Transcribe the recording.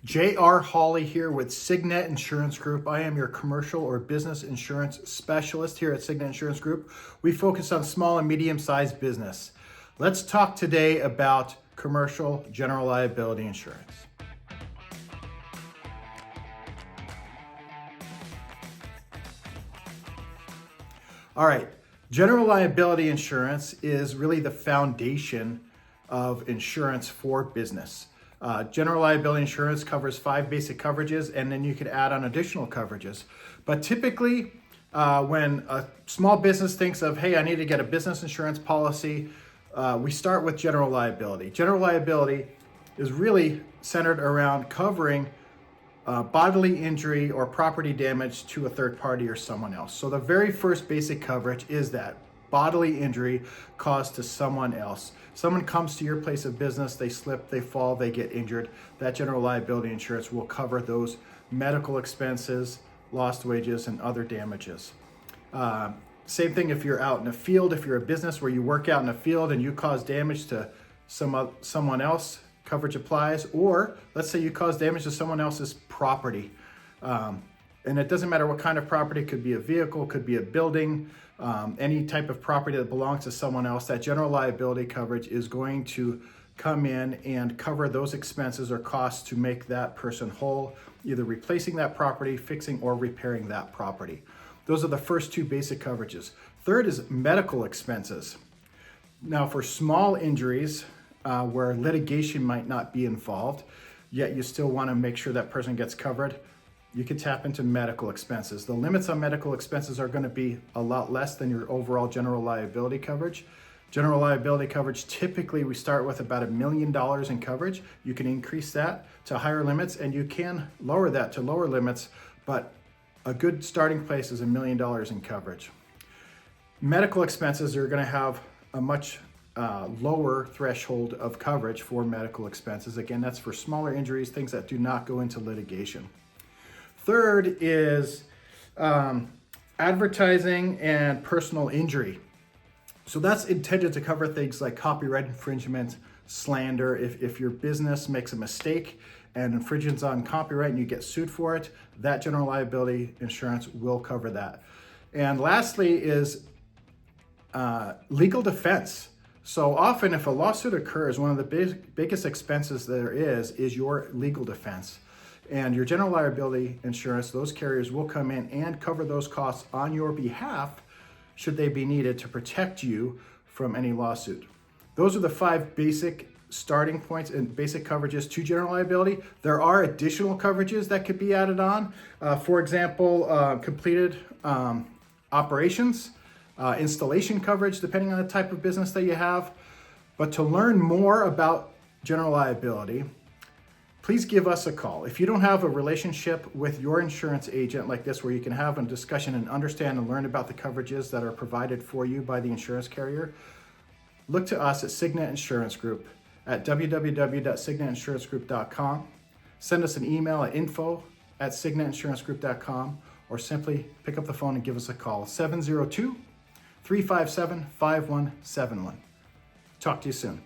J.R. Hawley here with Signet Insurance Group. I am your commercial or business insurance specialist here at Signet Insurance Group. We focus on small and medium-sized business. Let's talk today about commercial general liability insurance. All right, general liability insurance is really the foundation of insurance for business. General liability insurance covers 5 basic coverages, and then you could add on additional coverages. But typically, when a small business thinks of, hey, I need to get a business insurance policy, we start with general liability. General liability is really centered around covering bodily injury or property damage to a third party or someone else. So the very first basic coverage is that bodily injury caused to someone else. Someone comes to your place of business, they slip, they fall, they get injured. That general liability insurance will cover those medical expenses, lost wages, and other damages. Same thing if you're out in the field. If you're a business where you work out in the field and you cause damage to someone else, coverage applies. Or let's say you cause damage to someone else's property. And it doesn't matter what kind of property. It could be a vehicle, could be a building, any type of property that belongs to someone else. That general liability coverage is going to come in and cover those expenses or costs to make that person whole, either replacing that property, fixing, or repairing that property. Those are the first 2 basic coverages. Third is medical expenses. Now, for small injuries where litigation might not be involved, yet you still want to make sure that person gets covered, you can tap into medical expenses. The limits on medical expenses are going to be a lot less than your overall general liability coverage. General liability coverage, typically we start with about $1 million in coverage. You can increase that to higher limits, and you can lower that to lower limits, but a good starting place is $1 million in coverage. Medical expenses are going to have a much lower threshold of coverage for medical expenses. Again, that's for smaller injuries, things that do not go into litigation. Third is advertising and personal injury. So that's intended to cover things like copyright infringement, slander. If your business makes a mistake and infringes on copyright and you get sued for it, that general liability insurance will cover that. And lastly is legal defense. So often if a lawsuit occurs, one of the biggest expenses there is your legal defense. And your general liability insurance, those carriers will come in and cover those costs on your behalf should they be needed to protect you from any lawsuit. Those are the 5 basic starting points and basic coverages to general liability. There are additional coverages that could be added on. For example, completed operations, installation coverage, depending on the type of business that you have. But to learn more about general liability, please give us a call. If you don't have a relationship with your insurance agent like this, where you can have a discussion and understand and learn about the coverages that are provided for you by the insurance carrier, look to us at Signet Insurance Group at www.signetinsurancegroup.com. Send us an email at info@signetinsurancegroup.com, or simply pick up the phone and give us a call, 702-357-5171. Talk to you soon.